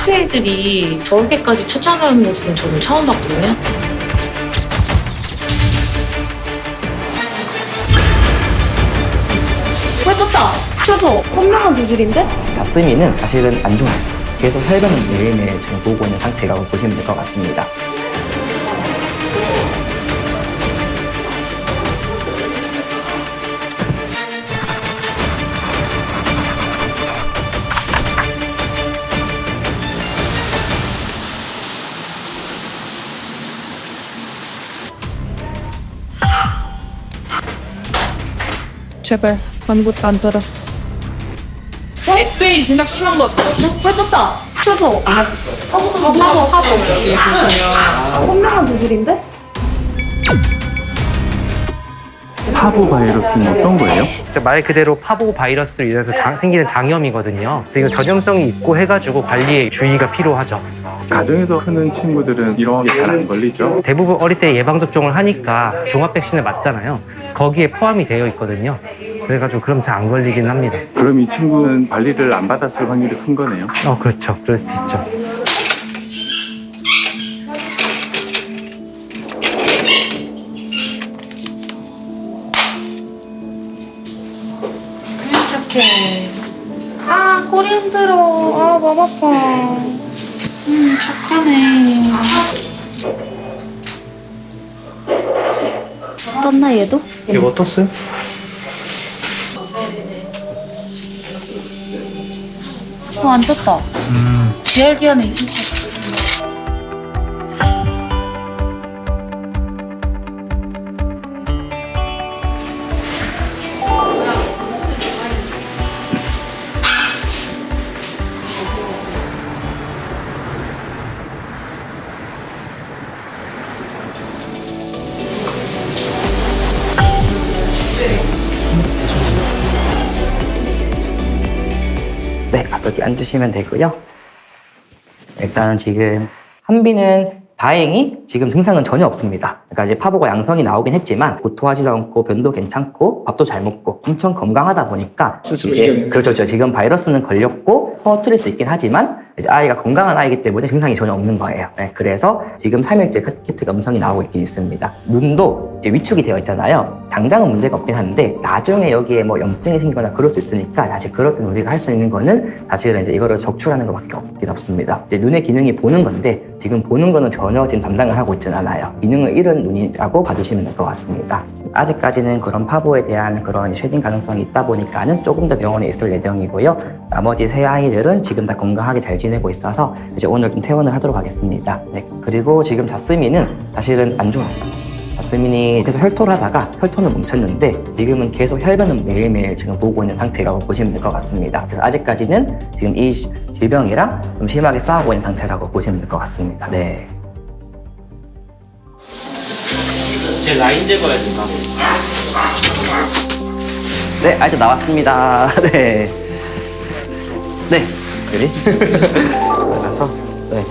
파수애들이 저렇게까지 처참한 모습은 저는 처음 봤거든요. 왜 떴다? 저거 현명한 기질인데? 자스민은 사실은 안 좋아요. 계속 혈변을 매일매일 지금 보고 있는 상태라고 보시면 될 것 같습니다. 제발 아무것도 안 떨었어. 엑스레이 진작 심한 거 같았어? 왜 떴다? 저거 파보 여기 보시면 현명한 기질인데? 파보 바이러스는 어떤 거예요? 말 그대로 파보 바이러스로 인해서 생기는 장염이거든요. 이거 전염성이 있고 해가지고 관리에 주의가 필요하죠. 가정에서 크는 친구들은 이런 게 잘 안 걸리죠? 대부분 어릴 때 예방접종을 하니까 종합 백신을 맞잖아요. 거기에 포함이 되어 있거든요. 그래가지고 그럼 잘 안 걸리긴 합니다. 그럼 이 친구는 관리를 안 받았을 확률이 큰 거네요? 그렇죠. 그럴 수 있죠. 착해. 아, 꼬리 흔들어. 아, 몸 아파. 착하네. 떴나 얘도? 이거 떴어요? 안 떴다. DRD안에 이승차. 네, 여기 앉으시면 되고요. 일단 지금 한비는 다행히 지금 증상은 전혀 없습니다. 그러니까 이제 파보가 양성이 나오긴 했지만 구토하지도 않고 변도 괜찮고 밥도 잘 먹고 엄청 건강하다 보니까 그렇죠. 지금 바이러스는 걸렸고 퍼뜨릴 수 있긴 하지만 이제 아이가 건강한 아이기 때문에 증상이 전혀 없는 거예요. 네, 그래서 지금 3일째 키트가 음성이 나오고 있긴 있습니다. 눈도 이제 위축이 되어 있잖아요. 당장은 문제가 없긴 한데 나중에 여기에 뭐 염증이 생기거나 그럴 수 있으니까 사실 그럴 때 우리가 할 수 있는 거는 사실은 이제 이거를 적출하는 것밖에 없긴 없습니다. 이제 눈의 기능이 보는 건데 지금 보는 거는 전혀 지금 담당을 하고 있지는 않아요. 기능을 잃은 눈이라고 봐주시면 될 것 같습니다. 아직까지는 그런 파보에 대한 그런 쉐딩 가능성이 있다 보니까는 조금 더 병원에 있을 예정이고요. 나머지 세 아이들은 지금 다 건강하게 잘 지내고 있어서 이제 오늘 좀 퇴원을 하도록 하겠습니다. 네. 그리고 지금 자스민은 사실은 안 좋아요. 자스민이 계속 혈토를 하다가 혈토는 멈췄는데 지금은 계속 혈변은 매일매일 지금 보고 있는 상태라고 보시면 될 것 같습니다. 그래서 아직까지는 지금 이 질병이랑 좀 심하게 싸우고 있는 상태라고 보시면 될 것 같습니다. 네. 제 라인 제거해야 된다. 네, 아이들 나왔습니다. 네. 네. 여기. 나가서, 네.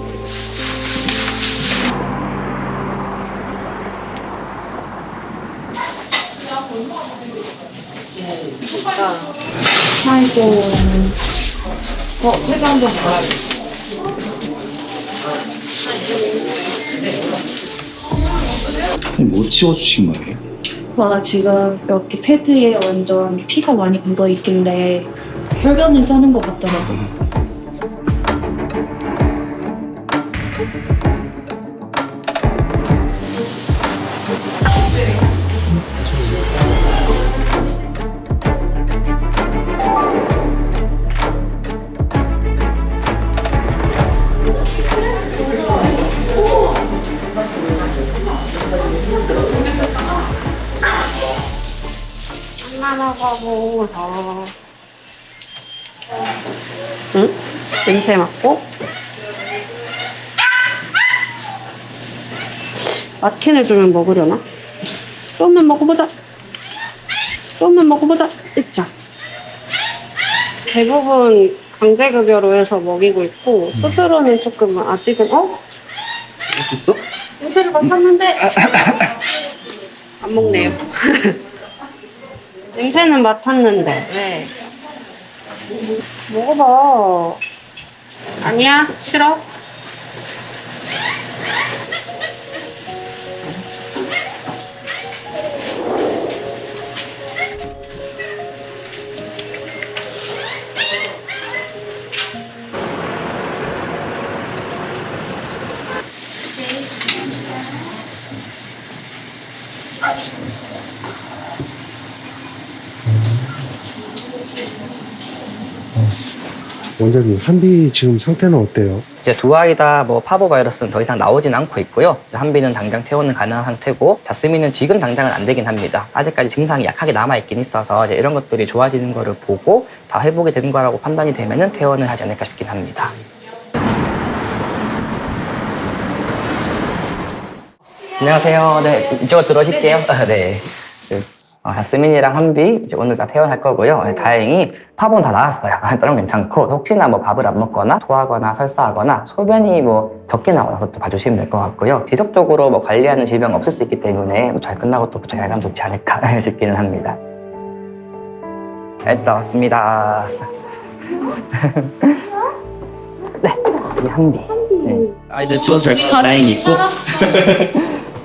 아이고. 회사 한번 봐야 돼. 뭐 치워주신 거예요? 와, 지금 여기 패드에 완전 피가 많이 묻어 있길래 혈변을 싸는 것 같더라고요. 응? 냄새 맡고 마틴을 주면 먹으려나? 좀만 먹어보자. 있자. 대부분 강제급여로 해서 먹이고 있고 스스로는 조금 아직은 됐어? 냄새를 맡았는데 안 먹네요. 냄새는 맡았는데 왜? 먹어봐. 아니야, 싫어. 원장님, 한비 지금 상태는 어때요? 이제 두 아이 다 뭐 파보 바이러스는 더 이상 나오진 않고 있고요. 한비는 당장 퇴원은 가능한 상태고 자스민은 지금 당장은 안 되긴 합니다. 아직까지 증상이 약하게 남아있긴 있어서 이제 이런 것들이 좋아지는 거를 보고 다 회복이 되는 거라고 판단이 되면은 퇴원을 하지 않을까 싶긴 합니다. 안녕하세요. 네, 이쪽으로 들어오실게요. 네. 자스민이랑 한비 이제 오늘 다 퇴원할 거고요. 네, 다행히 파본 다 나왔어요. 다른 괜찮고 혹시나 뭐 밥을 안 먹거나 토하거나 설사하거나 소변이 뭐 적게 나오는 것도 봐주시면 될 것 같고요. 지속적으로 뭐 관리하는 질병 없을 수 있기 때문에 잘 끝나고 또 잘 가면 좋지 않을까 싶기는 합니다. 잘 나왔습니다. 네, 여기 한비. 네. 아이들 지원 잘 다행히 있고.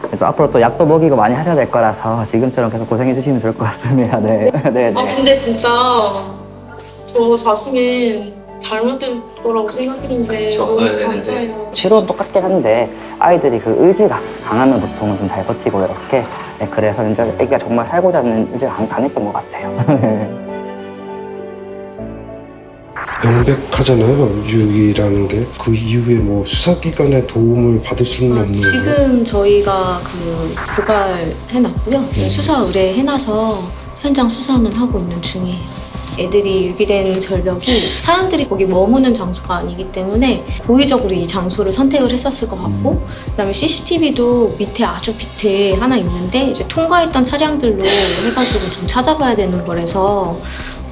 그래서 앞으로 또 약도 먹이고 많이 하셔야 될 거라서 지금처럼 계속 고생해 주시면 좋을 것 같습니다. 네. 네, 네. 아 근데 진짜 저 자스민 잘못된 거라고 생각했는데 너무 감사해요. 치료는 똑같긴 한데 아이들이 그 의지가 강하면 보통은 좀 잘 버티고 이렇게 네, 그래서 이제 애기가 정말 살고자 하는 의지가 강했던 것 같아요. 명백하잖아요. 유기라는 게. 그 이후에 뭐 수사기관의 도움을 받을 수는 없는 거예요. 지금 저희가 그 고발해놨고요. 수사 의뢰해놔서 현장 수사는 하고 있는 중이에요. 애들이 유기된 절벽이 사람들이 거기 머무는 장소가 아니기 때문에 고의적으로 이 장소를 선택을 했었을 것 같고 그다음에 CCTV도 밑에 아주 밑에 하나 있는데 이제 통과했던 차량들로 해가지고 좀 찾아봐야 되는 거라서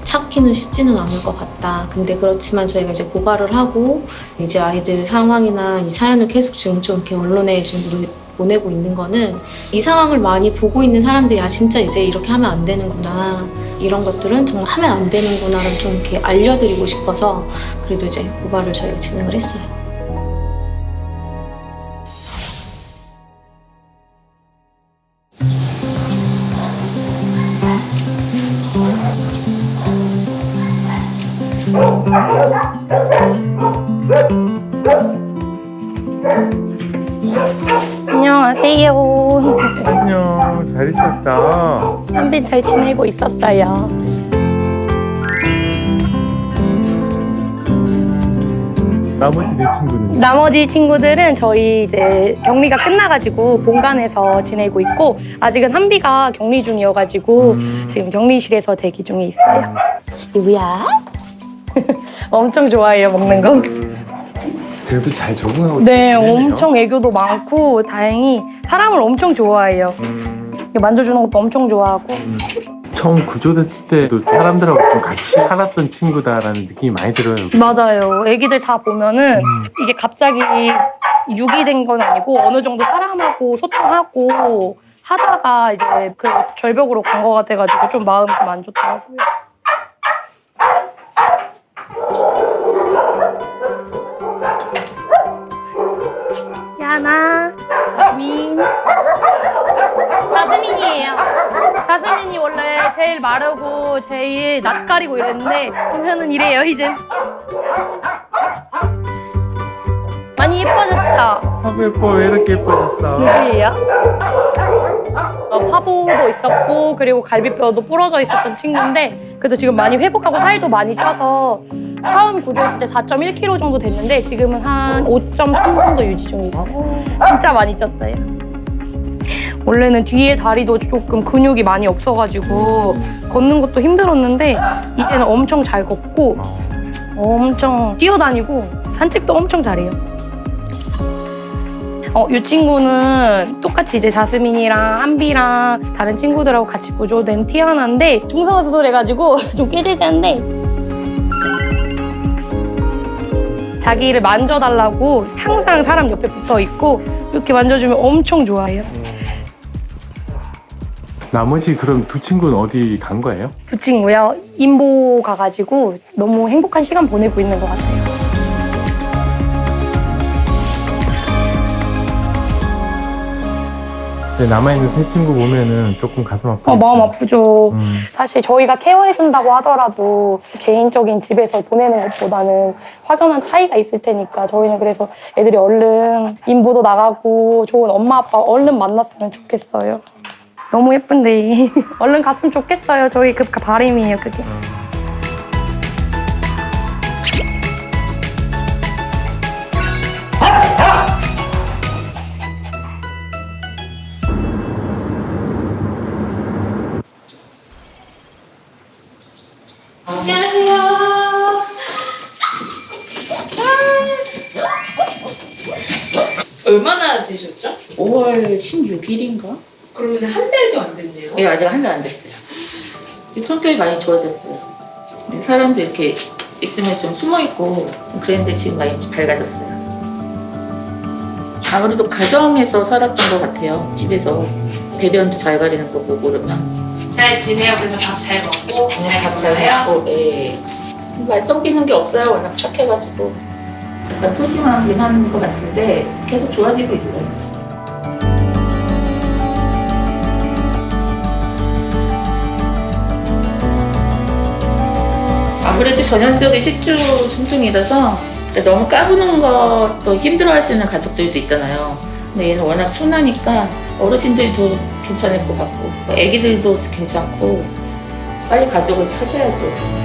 찾기는 쉽지는 않을 것 같다. 근데 그렇지만 저희가 이제 고발을 하고 이제 아이들 상황이나 이 사연을 계속 지금 좀 이렇게 언론에 지금 보내고 있는 거는 이 상황을 많이 보고 있는 사람들이 아 진짜 이제 이렇게 하면 안 되는구나 이런 것들은 정말 하면 안 되는구나를 좀 이렇게 알려드리고 싶어서 그래도 이제 고발을 저희가 진행을 했어요. 안녕하세요. 안녕, 잘 있었어. 한빈 잘 지내고 있었어요. 나머지 내 친구는? 나머지 친구들은 저희 이제 격리가 끝나가지고 본관에서 지내고 있고 아직은 한비가 격리 중이어가지고 지금 격리실에서 대기 중에 있어요. 유야 엄청 좋아해요 먹는 거. 그래도 잘 적응하고 네, 잘 지내네요. 엄청 애교도 많고 다행히 사람을 엄청 좋아해요. 만져주는 것도 엄청 좋아하고. 처음 구조됐을 때도 사람들하고 좀 같이 살았던 친구다라는 느낌이 많이 들어요. 맞아요. 애기들 다 보면은 이게 갑자기 유기된 건 아니고 어느 정도 사람하고 소통하고 하다가 이제 그 절벽으로 간 것 같아가지고 좀 마음이 좀 안 좋더라고요. 야나, 자스민이에요. 자스민이 원래 제일 마르고 제일 낯가리고 이랬는데 보면은 이래요 이제. 많이 예뻐졌죠? 아, 예뻐. 왜 이렇게 예뻐졌어? 누구예요? 파보도 있었고 그리고 갈비뼈도 부러져 있었던 친구인데 그래도 지금 많이 회복하고 살도 많이 쪄서 처음 구조했을 때 4.1kg 정도 됐는데 지금은 한 5.3 정도 유지 중이에요. 진짜 많이 쪘어요. 원래는 뒤에 다리도 조금 근육이 많이 없어가지고 걷는 것도 힘들었는데 이제는 엄청 잘 걷고 엄청 뛰어다니고 산책도 엄청 잘해요. 이 친구는 똑같이 이제 자스민이랑 한비랑 다른 친구들하고 같이 구조된 티아나인데 중성화 수술해가지고 좀 깨지는데 자기를 만져달라고 항상 사람 옆에 붙어있고 이렇게 만져주면 엄청 좋아해요. 나머지 그럼 두 친구는 어디 간 거예요? 두 친구요? 인보 가가지고 너무 행복한 시간 보내고 있는 것 같아요. 근데 남아있는 세 친구 보면은 조금 가슴 아프겠다. 마음 아프죠. 음. 사실 저희가 케어해준다고 하더라도 개인적인 집에서 보내는 것보다는 확연한 차이가 있을 테니까 저희는 그래서 애들이 얼른 인부도 나가고 좋은 엄마 아빠 얼른 만났으면 좋겠어요. 너무 예쁜데 얼른 갔으면 좋겠어요. 저희 그 바람이에요, 그게. 얼마나 되셨죠? 5월 16일인가? 그러면 한 달도 안 됐네요. 예, 아직 한 달 안 됐어요. 성격이 많이 좋아졌어요. 사람도 이렇게 있으면 좀 숨어있고 그랬는데 지금 많이 밝아졌어요. 아무래도 가정에서 살았던 것 같아요. 집에서 배변도 잘 가리는 거 보고 그러면 잘 지내요? 그래서 밥 잘 먹고 잘 잘 먹어요? 먹고 예. 말썽 피는 게 없어요. 워낙 착해가지고 약간 소심하긴 하는 것 같은데 계속 좋아지고 있어요. 아무래도 전형적인 식주 순둥이라서 너무 까부는 것도 힘들어하시는 가족들도 있잖아요. 근데 얘는 워낙 순하니까 어르신들도 괜찮을 것 같고 애기들도 괜찮고 빨리 가족을 찾아야죠.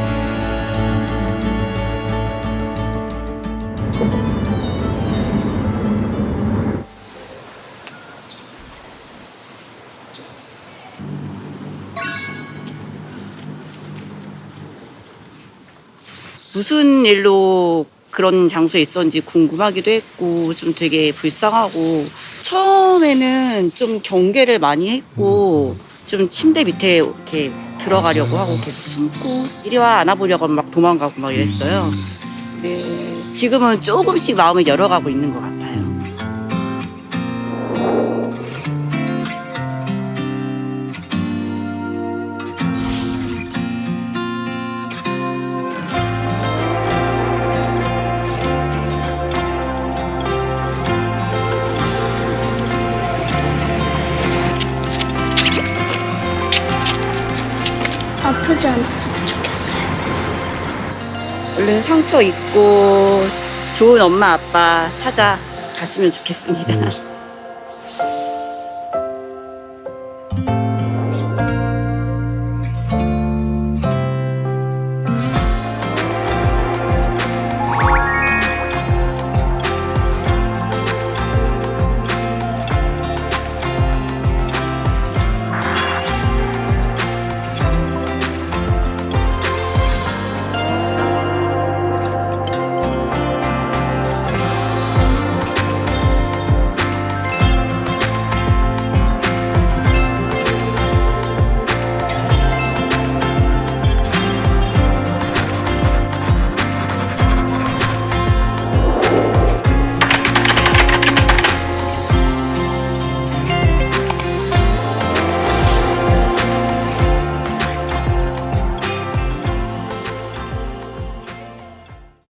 무슨 일로 그런 장소에 있었는지 궁금하기도 했고 좀 되게 불쌍하고 처음에는 좀 경계를 많이 했고 좀 침대 밑에 이렇게 들어가려고 하고 계속 숨고 이리 와 안아보려고 막 도망가고 막 이랬어요. 근데 지금은 조금씩 마음을 열어가고 있는 것 같아요. 아프지 않았으면 좋겠어요. 얼른 상처 입고 좋은 엄마 아빠 찾아갔으면 좋겠습니다.